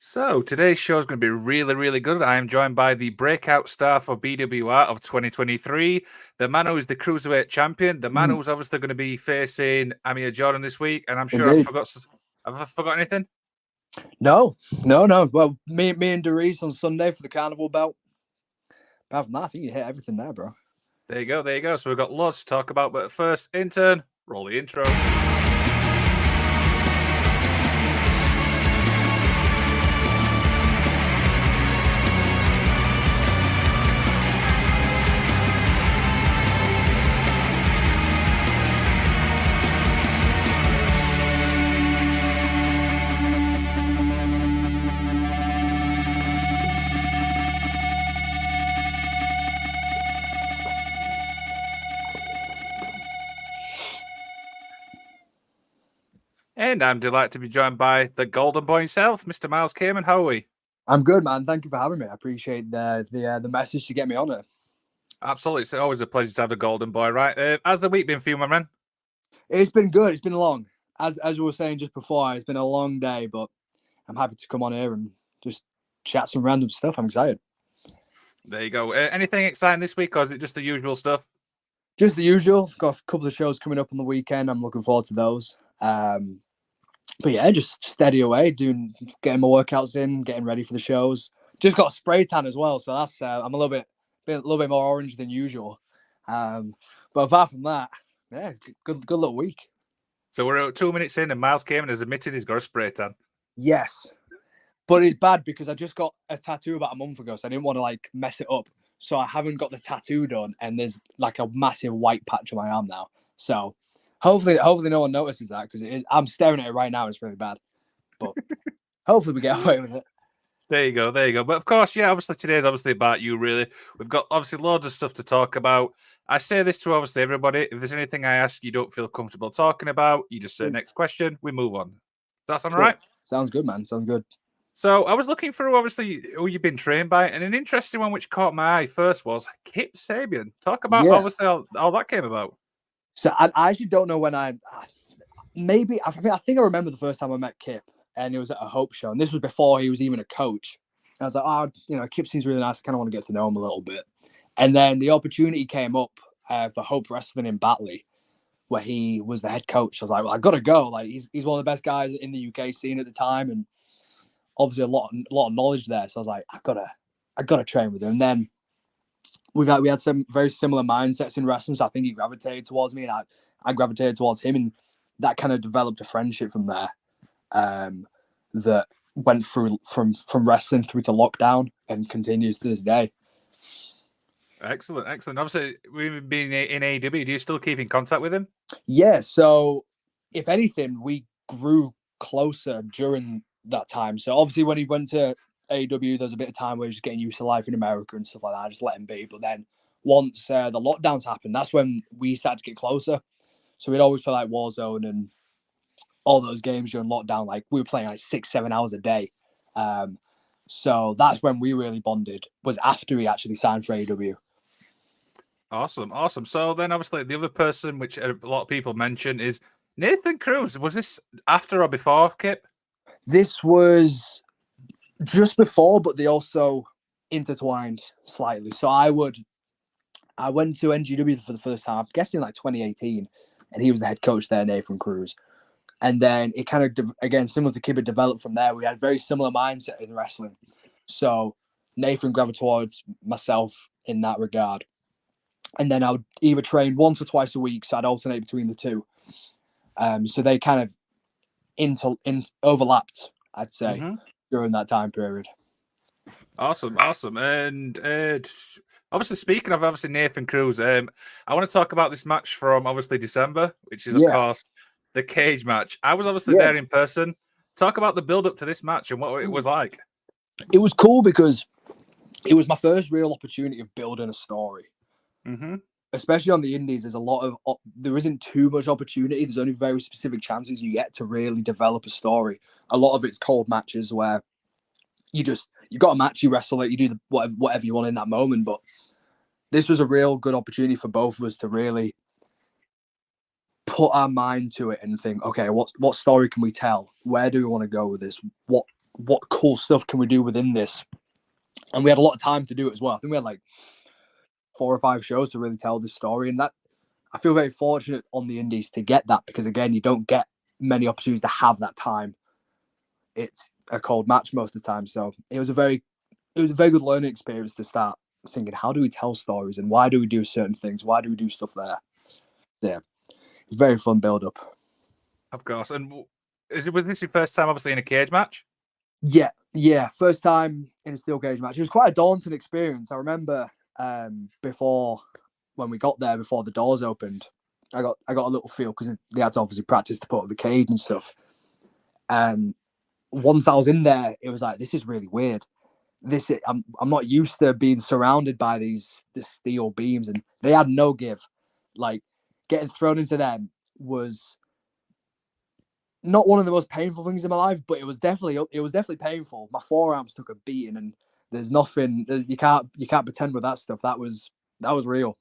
So today's show is going to be really, really good. I am joined by the breakout star for BWR of 2023, the man who is the cruiserweight champion, the man Mm, who's obviously going to be facing Amir Jordan this week. And I'm sure indeed. Have I forgot anything? No. Well, me and Derice on Sunday for the carnival belt. Apart from that, I think you hit everything there, bro. There you go. There you go. So we've got lots to talk about. But first, intern, roll the intro. And I'm delighted to be joined by the golden boy himself, Mr. Myles Kayman. How are we? I'm good, man. Thank you for having me. I appreciate the message to get me on it. Absolutely. It's always a pleasure to have a golden boy, right? How's the week been for you, my man? It's been good. It's been long. As we were saying just before, it's been a long day, but I'm happy to come on here and just chat some random stuff. I'm excited. There you go. Anything exciting this week, or is it just the usual stuff? Just the usual. Got a couple of shows coming up on the weekend. I'm looking forward to those. But yeah, just steady away, getting my workouts in, getting ready for the shows. Just got a spray tan as well, so that's I'm a little bit more orange than usual. But apart from that, yeah, it's good little week. So we're 2 minutes in, and Myles Kayman has admitted he's got a spray tan. Yes, but it's bad because I just got a tattoo about a month ago, so I didn't want to mess it up. So I haven't got the tattoo done, and there's a massive white patch on my arm now. So hopefully no one notices that because I'm staring at it right now. It's really bad, but hopefully we get away with it. There you go. But of course, yeah, obviously today's obviously about you, really. We've got obviously loads of stuff to talk about. I say this to obviously everybody. If there's anything I ask you don't feel comfortable talking about, you just say next question, we move on. Does that sound right? Sounds good, man. Sounds good. So I was looking through obviously who you've been trained by, and an interesting one which caught my eye first was Kip Sabian. Talk about obviously how that came about. So I actually don't know when I think I remember the first time I met Kip, and it was at a Hope show, and this was before he was even a coach. I was like, Kip seems really nice. I kind of want to get to know him a little bit. And then the opportunity came up for Hope Wrestling in Batley, where he was the head coach. I was like, well, I got to go. Like he's one of the best guys in the UK scene at the time, and obviously a lot of knowledge there. So I was like, I gotta train with him. And then we had some very similar mindsets in wrestling. So I think he gravitated towards me, and I gravitated towards him, and that kind of developed a friendship from there. That went through from wrestling through to lockdown and continues to this day. Excellent. Obviously, we've been in AEW. Do you still keep in contact with him? Yeah. So, if anything, we grew closer during that time. So, obviously, when he went to AEW, there was a bit of time where he was just getting used to life in America and stuff like that. I just let him be. But then once the lockdowns happened, that's when we started to get closer. So, we'd always play Warzone and all those games during lockdown. We were playing 6-7 hours a day. So that's when we really bonded, was after he actually signed for AEW. Awesome. So then obviously the other person, which a lot of people mention, is Nathan Cruz. Was this after or before Kip? This was just before, but they also intertwined slightly. So I went to NGW for the first time, I'm guessing 2018, and he was the head coach there, Nathan Cruz. And then it kind of, again, similar to Kip, it developed from there. We had very similar mindset in wrestling. So Nathan gravitated towards myself in that regard. And then I would either train once or twice a week, so I'd alternate between the two. So they kind of overlapped, I'd say, during that time period. Awesome. And obviously, speaking of Nathan Cruz, I want to talk about this match from obviously December, which is, of course, the cage match. I was obviously there in person. Talk about the build-up to this match and what it was like. It was cool because it was my first real opportunity of building a story. Especially on the indies, there isn't too much opportunity. There's only very specific chances you get to really develop a story. A lot of it's cold matches where you got a match, you wrestle it, you do whatever you want in that moment. But this was a real good opportunity for both of us to really put our mind to it and think, okay, what story can we tell? Where do we want to go with this? What what cool stuff can we do within this? And we had a lot of time to do it as well. I think we had like 4 or 5 shows to really tell this story. And that I feel very fortunate on the indies to get that, because again, you don't get many opportunities to have that time. It's a cold match most of the time. So it was a very good learning experience to start thinking, how do we tell stories and why do we do certain things? Why do we do stuff there? Yeah. Very fun build up. Of course. And was this your first time obviously in a cage match? Yeah. First time in a steel cage match. It was quite a daunting experience. I remember before when we got there, before the doors opened, I got a little feel because they had to obviously practice to put up the cage and stuff. And once I was in there, it was like, this is really weird. I'm not used to being surrounded by the steel beams, and they had no give. Like getting thrown into them was not one of the most painful things in my life, but it was definitely painful. My forearms took a beating, and there's nothing. You can't pretend with that stuff. That was real.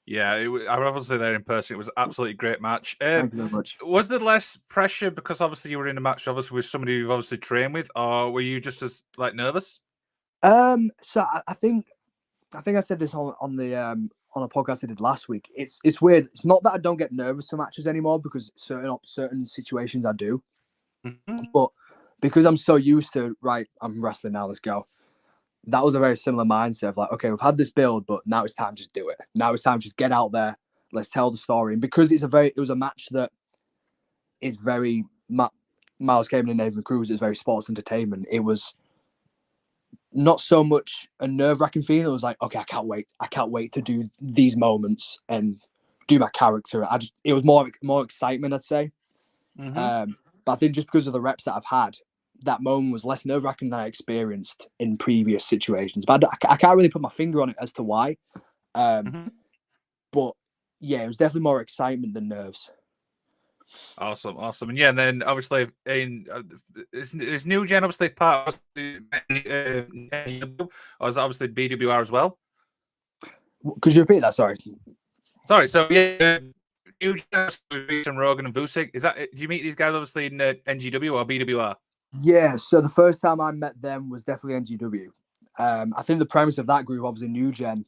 Yeah, I was obviously there in person. It was an absolutely great match. Thank you very much. Was there less pressure because obviously you were in a match, obviously with somebody you've obviously trained with, or were you just as like nervous? So I think I said this on a podcast I did last week. It's weird. It's not that I don't get nervous for matches anymore, because certain situations I do, but because I'm so used to, right, I'm wrestling now, let's go. That was a very similar mindset of like, okay, we've had this build, but now it's time to just do it. Now it's time to just get out there. Let's tell the story. And because it was a match that is very Myles, Kayman and Nathan Cruz is very sports entertainment. It was not so much a nerve-wracking feeling. It was like, okay, I can't wait to do these moments and do my character. It was more excitement, I'd say. But I think just because of the reps that I've had, that moment was less nerve-wracking than I experienced in previous situations. But I can't really put my finger on it as to why. But yeah, it was definitely more excitement than nerves. Awesome. And yeah, and then obviously is New Gen obviously part of the NGW, or is it obviously BWR as well? Could you repeat that? Sorry. So yeah, New Gen, Rogan and Vusic. Is that? Do you meet these guys obviously in NGW or BWR? Yeah. So the first time I met them was definitely NGW. I think the premise of that group, obviously New Gen,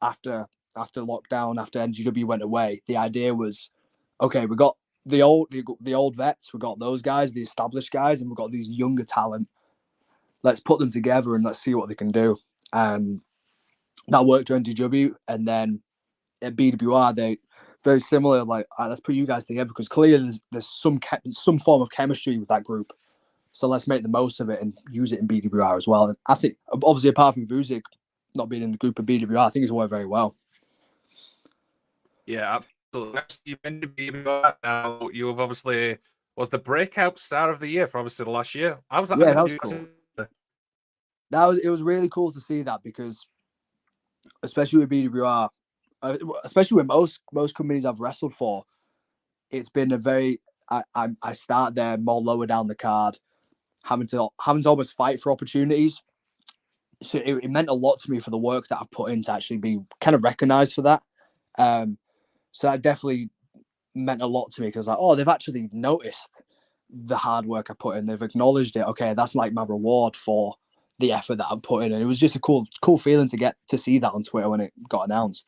after lockdown, after NGW went away, the idea was, okay, we got the old vets, we got those guys, the established guys, and we've got these younger talent. Let's put them together and let's see what they can do. And that worked for NGW. And then at BWR, they very similar. Like, let's put you guys together because clearly there's some form of chemistry with that group. So let's make the most of it and use it in BWR as well. And I think, obviously, apart from Vusic not being in the group of BWR, I think it's worked very well. Yeah, absolutely. You mentioned BWR. Now you have obviously was the breakout star of the year for obviously the last year. How was that? Yeah, that was cool. It was really cool to see that, because especially with BWR, especially with most companies I've wrestled for, it's been a very I start there more lower down the card, having to almost fight for opportunities. So it meant a lot to me for the work that I've put in to actually be kind of recognized for that. So that definitely meant a lot to me, because like, oh, they've actually noticed the hard work I put in. They've acknowledged it. Okay, that's like my reward for the effort that I'm putting in. And it was just a cool feeling to get to see that on Twitter when it got announced.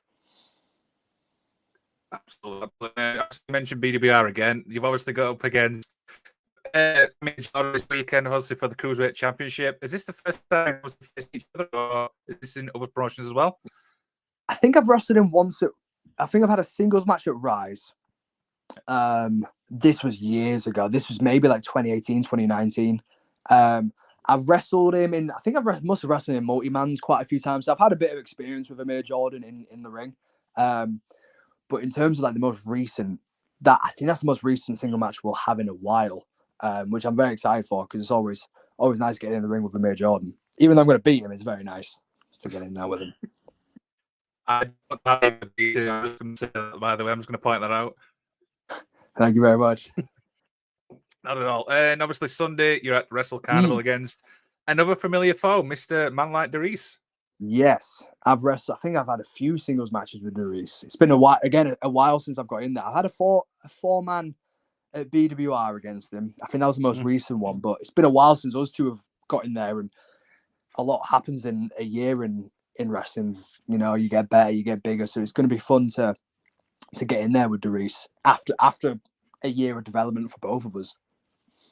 Absolutely. You mentioned BWR again. You've obviously got up against this weekend, obviously, for the Cruiserweight Championship. Is this the first time we faced each other, or is this in other promotions as well? I think I've wrestled him once. I think I've had a singles match at Rise. This was years ago. This was maybe like 2018, 2019. I've wrestled him in, I think must have wrestled in multi-mans quite a few times. So I've had a bit of experience with Amir Jordan in the ring. But in terms of like the most recent, I think that's the most recent single match we'll have in a while, which I'm very excited for, because it's always nice getting in the ring with Amir Jordan. Even though I'm going to beat him, it's very nice to get in there with him. By the way, I'm just going to point that out. Thank you very much. Not at all. And obviously Sunday, you're at Wrestle Carnival against another familiar foe, Mr. Man Like Darius. Yes, I've wrestled. I think I've had a few singles matches with Darius. It's been a while since I've got in there. I've had a four-man at BWR against him. I think that was the most recent one, but it's been a while since those two have got in there, and a lot happens in a year in wrestling. You know, you get better, you get bigger, so it's going to be fun to get in there with Darius after a year of development for both of us.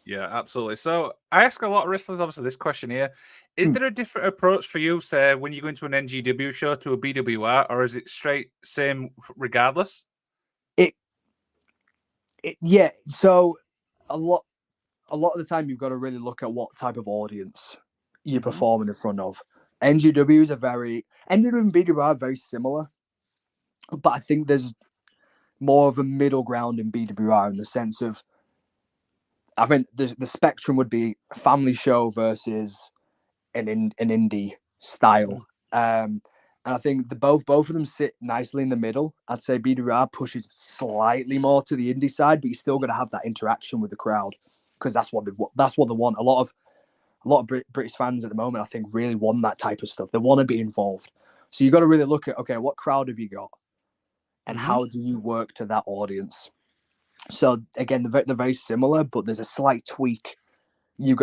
Yeah, absolutely. So I ask a lot of wrestlers, obviously, this question here. Is there a different approach for you, say, when you go into an NGW show to a BWR, or is it straight same regardless? Yeah. So a lot of the time you've got to really look at what type of audience you're performing in front of. NGW and BWR are very similar, but I think there's more of a middle ground in BWR in the sense of, I think the spectrum would be a family show versus an indie style. And I think both of them sit nicely in the middle. I'd say BWR pushes slightly more to the indie side, but you're still going to have that interaction with the crowd because that's what they want. A lot of British fans at the moment, I think, really want that type of stuff. They want to be involved. So you've got to really look at, okay, what crowd have you got, and how do you work to that audience? So again, they're very similar, but there's a slight tweak.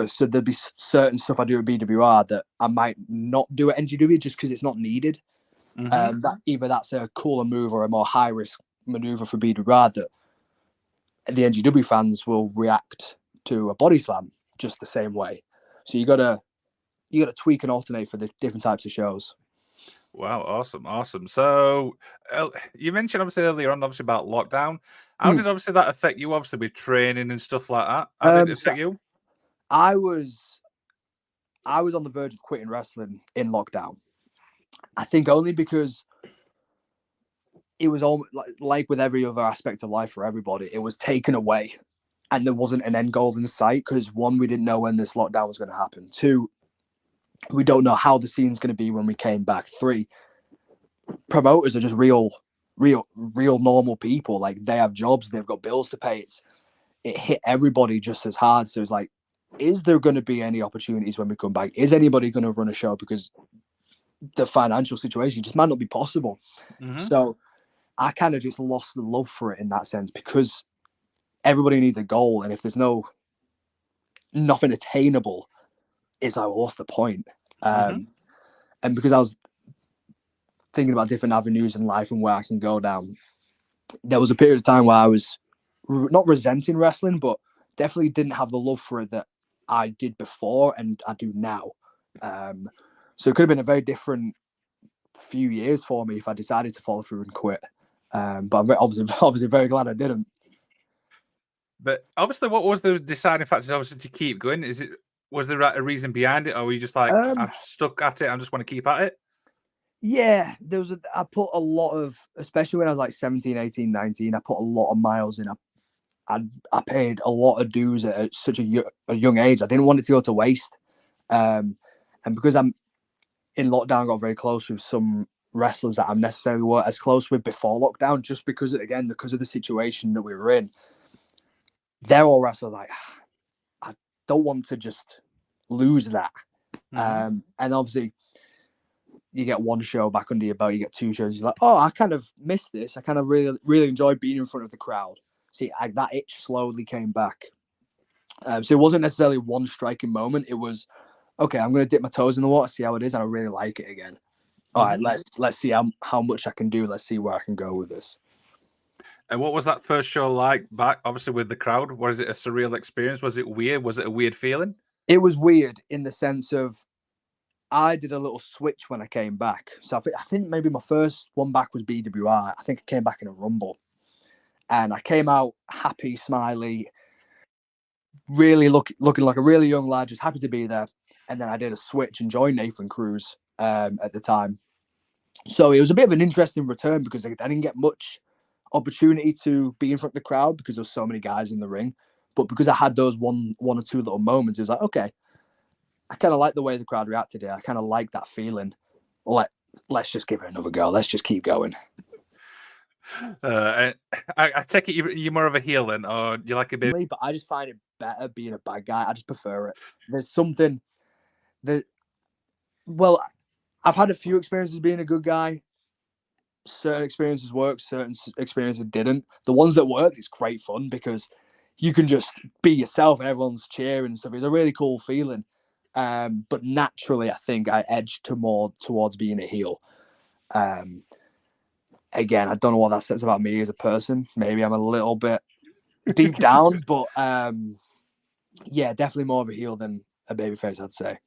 So there'd be certain stuff I do at BWR that I might not do at NGW just because it's not needed. That either that's a cooler move or a more high risk maneuver for BWR that the NGW fans will react to a body slam just the same way. So you gotta tweak and alternate for the different types of shows. Wow, awesome. So you mentioned obviously earlier on, obviously about lockdown. How did obviously that affect you? Obviously with training and stuff like that. How did it affect you? I was on the verge of quitting wrestling in lockdown. I think only because it was all like with every other aspect of life for everybody, it was taken away, and there wasn't an end goal in sight. Because one, we didn't know when this lockdown was going to happen. Two, we don't know how the scene's going to be when we came back. Three, promoters are just real normal people. Like, they have jobs, they've got bills to pay. It hit everybody just as hard. So it's like, is there going to be any opportunities when we come back? Is anybody going to run a show? Because the financial situation just might not be possible. So I kind of just lost the love for it in that sense, because everybody needs a goal, and if there's nothing attainable, it's like, well, what's the point? And because I was thinking about different avenues in life and where I can go down, there was a period of time where I was not resenting wrestling, but definitely didn't have the love for it that I did before and I do now. So it could have been a very different few years for me if I decided to follow through and quit. But I'm obviously very glad I didn't. But obviously, what was the deciding factor, obviously, to keep going? Was there a reason behind it, or were you just like, I've stuck at it, I just want to keep at it? Yeah, I put a lot of, especially when I was like 17, 18, 19, I put a lot of miles in. I paid a lot of dues at such a young age. I didn't want it to go to waste. And because I'm in lockdown, I got very close with some wrestlers that I necessarily weren't as close with before lockdown, just because of the situation that we were in. They're all wrestlers like, I don't want to just lose that. And obviously, you get one show back under your belt, you get two shows, you're like, oh, I kind of missed this. I kind of really, really enjoyed being in front of the crowd. See, that itch slowly came back. So it wasn't necessarily one striking moment. It was, okay, I'm going to dip my toes in the water, see how it is, and I really like it again. All right, let's see how much I can do. Let's see where I can go with this. And what was that first show like back, obviously, with the crowd? Was it a surreal experience? Was it weird? Was it a weird feeling? It was weird in the sense of, I did a little switch when I came back. So I think maybe my first one back was BWR. I think I came back in a Rumble. And I came out happy, smiley, really looking like a really young lad, just happy to be there. And then I did a switch and joined Nathan Cruz at the time. So it was a bit of an interesting return because I didn't get much opportunity to be in front of the crowd because there was so many guys in the ring. But because I had those one or two little moments, it was like, okay, I kind of like the way the crowd reacted here. I kind of like that feeling. Let's just give it another go. Let's just keep going. I take it you're more of a heel then, or you like a bit? But I just find it better being a bad guy. I just prefer it. There's something that, well, I've had a few experiences being a good guy. Certain experiences worked, certain experiences didn't. The ones that worked, it's great fun because you can just be yourself and everyone's cheering and stuff. It's a really cool feeling. But naturally, I think I edge to more towards being a heel. Again, I don't know what that says about me as a person. Maybe I'm a little bit deep down, but yeah, definitely more of a heel than a babyface, I'd say.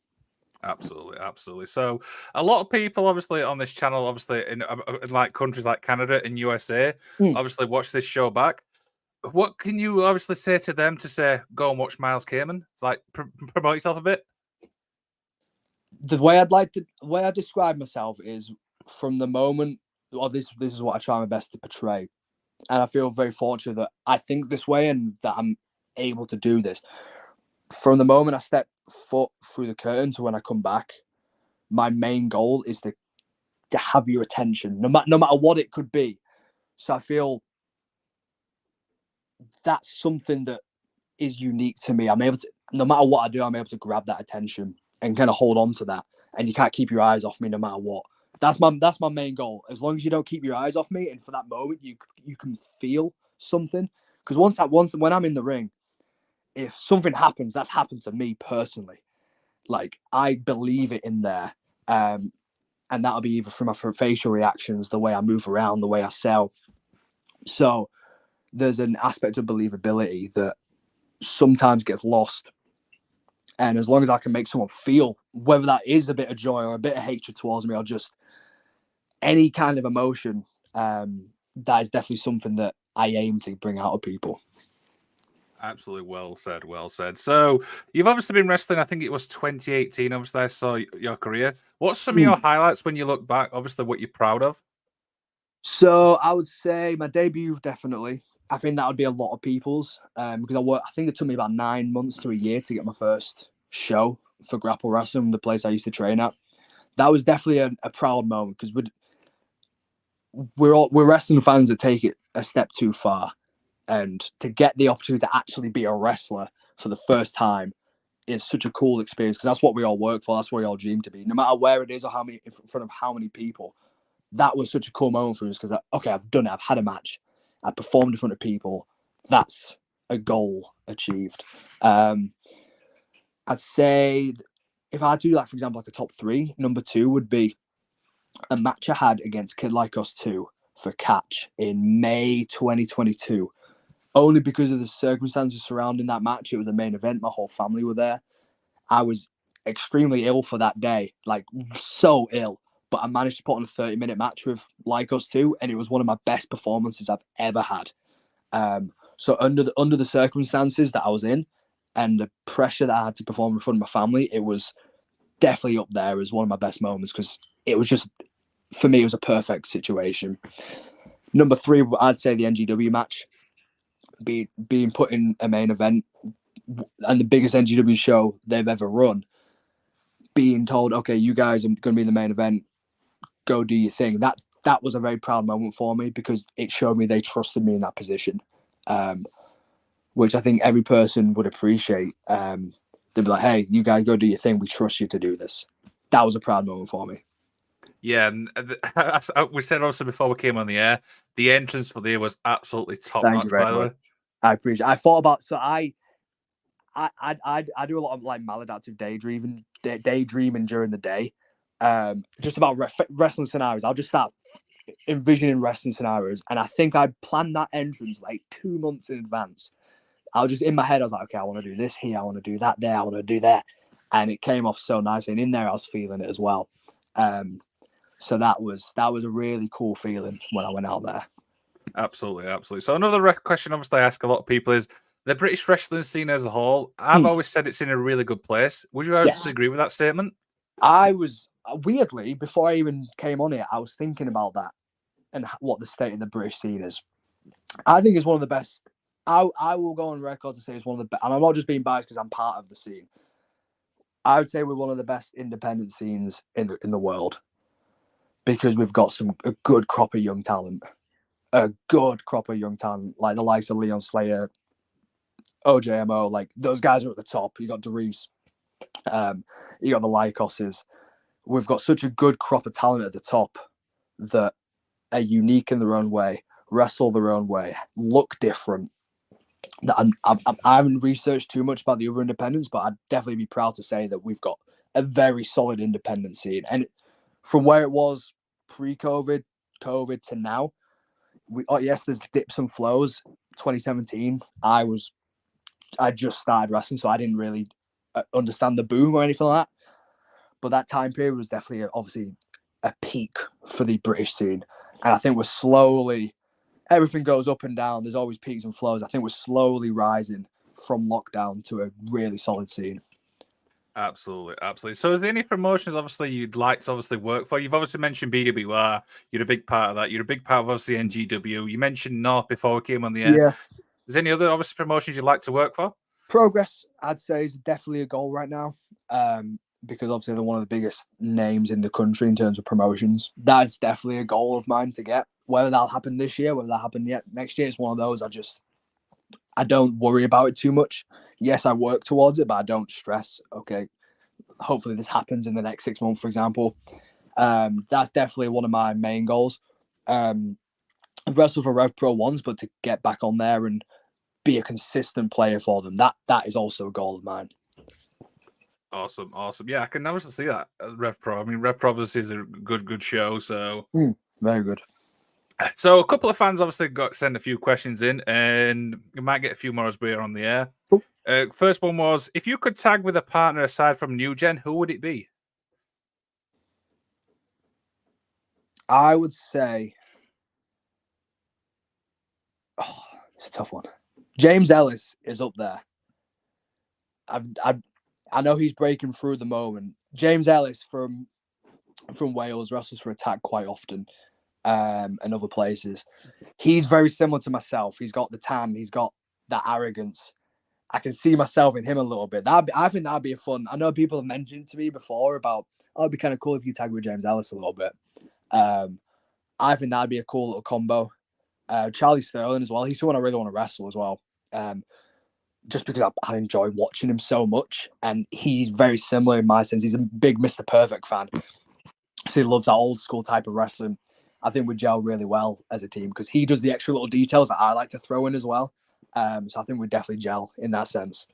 Absolutely, absolutely. So a lot of people, obviously, on this channel, obviously in like countries like Canada and USA, obviously watch this show back. What can you obviously say to them to say, go and watch Myles Kayman? Like promote yourself a bit. The way I describe myself is from the moment. Well, this is what I try my best to portray, and I feel very fortunate that I think this way and that I'm able to do this. From the moment I step foot through the curtain to when I come back, my main goal is to have your attention, no matter what it could be. So I feel that's something that is unique to me. I'm able to, no matter what I do, I'm able to grab that attention and kind of hold on to that. And you can't keep your eyes off me no matter what. That's my main goal. As long as you don't keep your eyes off me, and for that moment you can feel something. Because once when I'm in the ring, if something happens, that's happened to me personally. Like I believe it in there, and that'll be either from my facial reactions, the way I move around, the way I sell. So there's an aspect of believability that sometimes gets lost. And as long as I can make someone feel, whether that is a bit of joy or a bit of hatred towards me or just any kind of emotion, that is definitely something that I aim to bring out of people. Absolutely, well said, well said. So you've obviously been wrestling, I think it was 2018, obviously I saw your career. What's some of your highlights when you look back, obviously what you're proud of? So I would say my debut, definitely. I think that would be a lot of people's, because I think it took me about 9 months to a year to get my first show for grapple wrestling, the place I used to train at. That was definitely a proud moment, because we're wrestling fans that take it a step too far, and to get the opportunity to actually be a wrestler for the first time is such a cool experience, because that's what we all work for. That's what we all dream to be, no matter where it is or in front of how many people. That was such a cool moment for us, because okay, I've done it. I've had a match. I performed in front of people. That's a goal achieved. I'd say if I do, like, for example, like a top three, number two would be a match I had against Kid Like Us 2 for Catch in May 2022. Only because of the circumstances surrounding that match. It was a main event. My whole family were there. I was extremely ill for that day, like so ill. But I managed to put on a 30-minute match with Like Us 2, and it was one of my best performances I've ever had. So under the circumstances that I was in and the pressure that I had to perform in front of my family, it was definitely up there as one of my best moments, because it was just, for me, it was a perfect situation. Number three, I'd say the NGW match, being put in a main event and the biggest NGW show they've ever run, being told, okay, you guys are going to be in the main event, go do your thing. That was a very proud moment for me, because it showed me they trusted me in that position, which I think every person would appreciate. They'd be like, hey, you guys go do your thing. We trust you to do this. That was a proud moment for me. Yeah, and we said also before we came on the air, the entrance for the year was absolutely top notch, by the way. I appreciate it. I thought about, so I do a lot of like maladaptive daydreaming during the day, just about wrestling scenarios. I'll just start envisioning wrestling scenarios, and I think I planned that entrance like 2 months in advance. I was just in my head, I was like, okay, I want to do this here, I want to do that there, I want to do that, and it came off so nicely. And in there, I was feeling it as well. So that was a really cool feeling when I went out there. Absolutely, absolutely. So another question, obviously, I ask a lot of people is the British wrestling scene as a whole. I've always said it's in a really good place. Would you actually agree with that statement? I was weirdly, before I even came on it, I was thinking about that and what the state of the British scene is. I think it's one of the best. I will go on record to say it's one of the best, and I'm not just being biased because I'm part of the scene. I would say we're one of the best independent scenes in the world, because we've got a good crop of young talent. A good crop of young talent, like the likes of Leon Slayer, OJMO, like those guys are at the top. You got Derice, you got the Lycoses. We've got such a good crop of talent at the top that are unique in their own way, wrestle their own way, look different, I haven't researched too much about the other independents, but I'd definitely be proud to say that we've got a very solid independent scene. And from where it was pre-COVID, COVID to now, yes, there's dips and flows. 2017, I just started wrestling, so I didn't really understand the boom or anything like that. But that time period was definitely, obviously, a peak for the British scene. And I think we're slowly, everything goes up and down. There's always peaks and flows. I think we're slowly rising from lockdown to a really solid scene. Absolutely, absolutely. So, is there any promotions obviously you'd like to obviously work for? You've obviously mentioned BWR. You're a big part of that. You're a big part of obviously NGW. You mentioned North before we came on the air. Yeah. Is there any other obviously promotions you'd like to work for? Progress, I'd say, is definitely a goal right now. Because obviously they're one of the biggest names in the country in terms of promotions. That's definitely a goal of mine to get. Whether that'll happen this year, whether that happen yet next year, it's one of those I don't worry about it too much. Yes, I work towards it, but I don't stress. Okay, hopefully this happens in the next 6 months, for example. That's definitely one of my main goals. I've wrestled for Rev Pro once, but to get back on there and be a consistent player for them, that is also a goal of mine. Awesome, awesome. Yeah, I can obviously see that Rev Pro. I mean, Rev Pro obviously is a good show. So very good. So a couple of fans obviously got sent a few questions in, and you might get a few more as we're on the air. Cool. First one was, if you could tag with a partner aside from New Gen, who would it be? I would say, it's a tough one. James Ellis is up there. I know he's breaking through at the moment. James Ellis from Wales wrestles for Attack quite often, and other places. He's very similar to myself. He's got the tan. He's got that arrogance. I can see myself in him a little bit. I think that'd be a fun. I know people have mentioned to me before about, oh, it'd be kind of cool if you tag with James Ellis a little bit. I think that'd be a cool little combo. Charlie Sterling as well. He's someone I really want to wrestle as well. Just because I enjoy watching him so much, and he's very similar in my sense. He's a big Mr. Perfect fan, so he loves that old school type of wrestling. I think we gel really well as a team because he does the extra little details that I like to throw in as well. So I think we definitely gel in that sense.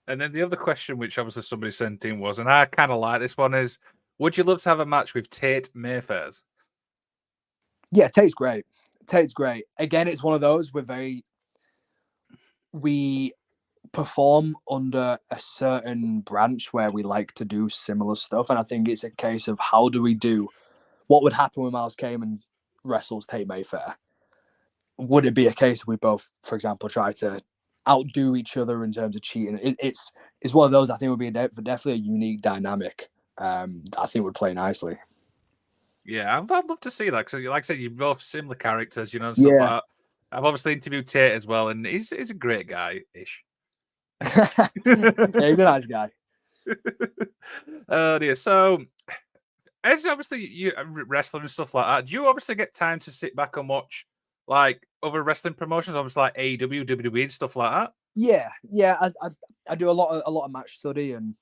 And then the other question, which obviously somebody sent in was, and I kind of like this one, is, would you love to have a match with Tate Mayfairs? Yeah, Tate's great. Tate's great. Again, it's one of those we perform under a certain branch where we like to do similar stuff. And I think it's a case of how do we do what would happen when Myles Kayman wrestles Tate Mayfair? Would it be a case we both, for example, try to outdo each other in terms of cheating? It's one of those I think would be definitely a unique dynamic. I think would play nicely. Yeah, I'd love to see that because, like I said, you're both similar characters, you know, and stuff like that. I've obviously interviewed Tate as well, and he's a great guy-ish. Yeah, he's a nice guy. Oh dear. So, as obviously you wrestling and stuff like that, do you obviously get time to sit back and watch like other wrestling promotions, obviously like AEW, WWE, and stuff like that? Yeah. I do a lot of match study and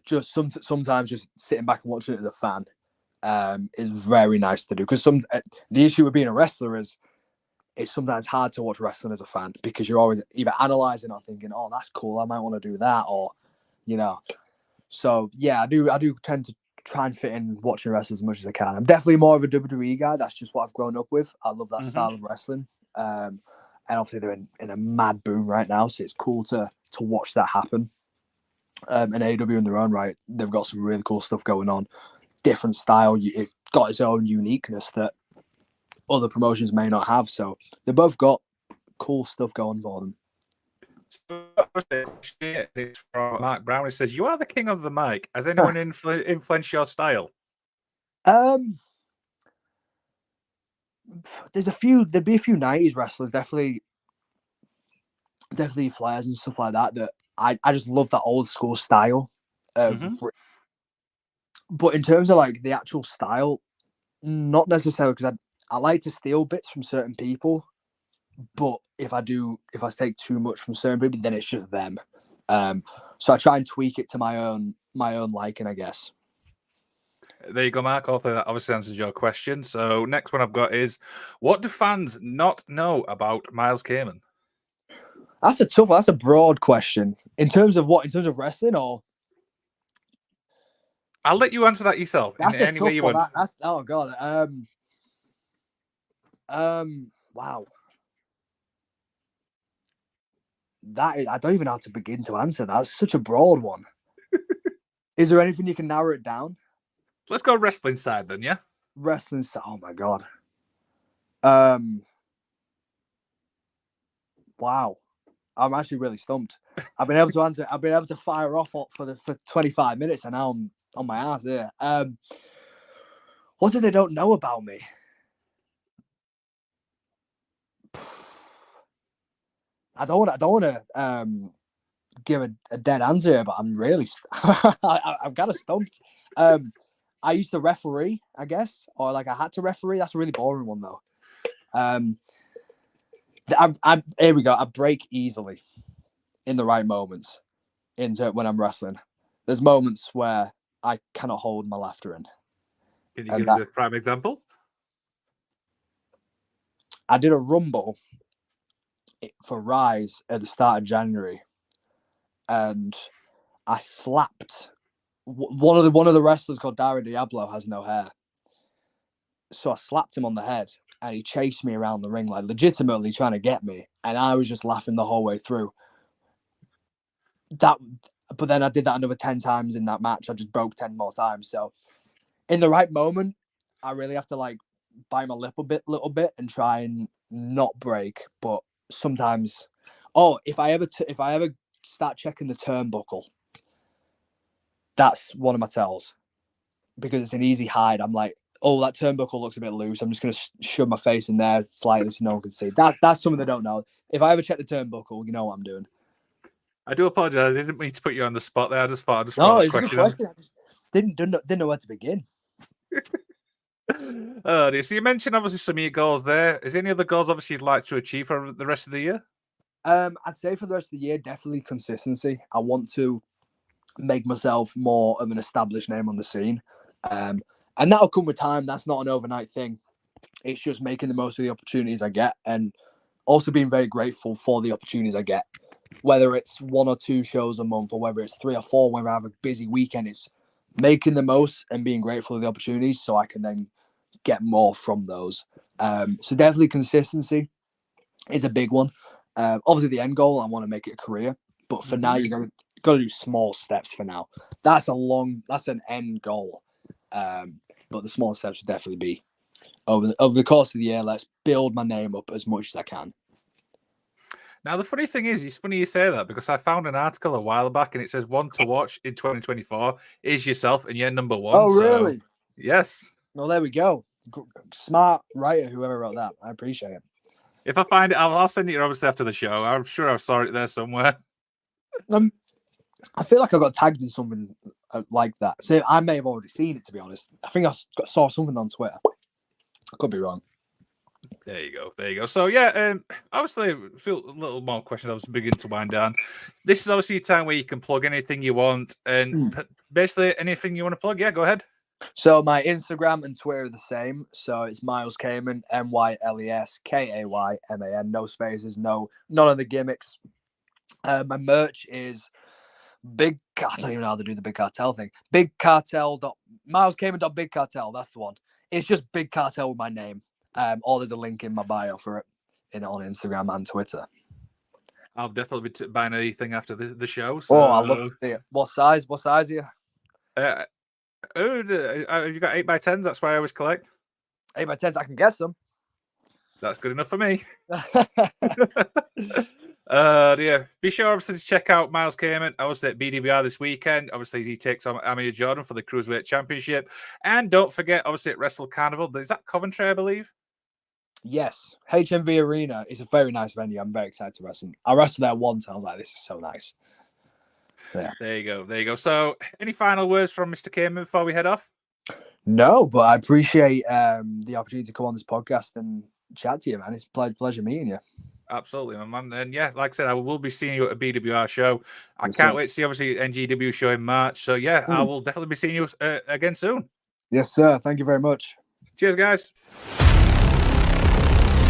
just sometimes just sitting back and watching it as a fan is very nice to do because the issue with being a wrestler is it's sometimes hard to watch wrestling as a fan because you're always either analyzing or thinking, oh, that's cool, I might want to do that, or so yeah, I do tend to try and fit in watching wrestling as much as I can. I'm definitely more of a WWE guy. That's just what I've grown up with. I love that style of wrestling, and obviously they're in a mad boom right now, so it's cool to watch that happen. And AEW in their own right, they've got some really cool stuff going on. Different style, it's got its own uniqueness that other promotions may not have. So they've both got cool stuff going for them. So, it's from Mark Brown. He says, "You are the king of the mic. Has anyone influenced your style?" There's a few. There'd be a few '90s wrestlers, definitely Flyers and stuff like that. That I just love that old school style of. But in terms of like the actual style, not necessarily because I like to steal bits from certain people, but if I take too much from certain people, then it's just them. So I try and tweak it to my own liking, I guess. There you go, Mark. Hopefully that obviously answers your question. So next one I've got is, what do fans not know about Myles Kayman? That's a tough one. That's a broad question. In terms of what? In terms of wrestling, or I'll let you answer that yourself. that's in a any tough way you one. want. That's oh god. Wow. I don't even know how to begin to answer that. That's such a broad one. Is there anything you can narrow it down? Let's go wrestling side then, yeah? Wrestling. Oh my god. Wow. I'm actually really stumped. I've been able to answer. I've been able to fire off for 25 minutes, and now I'm on my ass here. What do they don't know about me? I don't want to give a dead answer, but I'm really I've got a stumped. I used to referee, I guess, or like I had to referee. That's a really boring one though. Here we go. I break easily in the right moments when I'm wrestling. There's moments where I cannot hold my laughter in. Can you give us a prime example? I did a rumble for Rise at the start of January, and I slapped one of the wrestlers called Dara Diablo has no hair. So I slapped him on the head, and he chased me around the ring, like legitimately trying to get me, and I was just laughing the whole way through. But then I did that another 10 times in that match. I just broke 10 more times. So in the right moment, I really have to like bite my lip a little bit and try and not break. But sometimes, if I ever start checking the turnbuckle, that's one of my tells, because it's an easy hide. I'm like, oh, that turnbuckle looks a bit loose. I'm just going to shove my face in there slightly so no one can see. That's something they don't know. If I ever check the turnbuckle, you know what I'm doing. I do apologize. I didn't mean to put you on the spot there. I just thought It's a good question. I just didn't know where to begin. So you mentioned obviously some of your goals there. Is there any other goals obviously you'd like to achieve for the rest of the year? I'd say for the rest of the year, definitely consistency. I want to make myself more of an established name on the scene. And that'll come with time. That's not an overnight thing. It's just making the most of the opportunities I get, and also being very grateful for the opportunities I get. Whether it's 1 or 2 shows a month, or whether it's 3 or 4, when I have a busy weekend, it's making the most and being grateful for the opportunities so I can then get more from those. So definitely consistency is a big one. Obviously, the end goal, I want to make it a career. But for now, you're got to do small steps for now. That's an end goal. But the small steps would definitely be over the course of the year. Let's build my name up as much as I can. Now, the funny thing is, it's funny you say that, because I found an article a while back and it says one to watch in 2024 is yourself, and you're number 1. Oh, really? Yes. Well, there we go. Smart writer, whoever wrote that. I appreciate it. If I find it, I'll send it obviously after the show. I'm sure I saw it there somewhere. I feel like I got tagged in something like that. So I may have already seen it, to be honest. I think I saw something on Twitter. I could be wrong. There you go. So yeah, obviously, I feel a little more questions. I was beginning to wind down. This is obviously a time where you can plug anything you want, and basically anything you want to plug. Yeah, go ahead. So my Instagram and Twitter are the same. So it's Myles Kayman, MYLES KAYMAN. No spaces, none of the gimmicks. My merch is big. I don't even know how to do the Big Cartel thing. Big Cartel. MylesKayman.Big Cartel. That's the one. It's just Big Cartel with my name. Or there's a link in my bio for it on Instagram and Twitter. I'll definitely be buying anything after the show. So. Oh, I'd love to see it. What size? What size are you? You got 8x10s? That's why I always collect. 8x10s. I can guess them. That's good enough for me. Yeah. Be sure obviously to check out Myles Kayman, obviously at BWR this weekend. Obviously, he takes on Amir Jordan for the Cruiserweight Championship. And don't forget, obviously, at Wrestle Carnival. Is that Coventry, I believe? Yes. HMV Arena is a very nice venue. I'm very excited to wrestle. I wrestled there once, and I was like, this is so nice. Yeah. There you go. So, any final words from Mr. Kayman before we head off? No, but I appreciate the opportunity to come on this podcast and chat to you, man. It's a pleasure meeting you. Absolutely, my man. And yeah, like I said, I will be seeing you at a BWR show. I can't wait to see, obviously, NGW show in March. So yeah, I will definitely be seeing you again soon. Yes, sir. Thank you very much. Cheers, guys.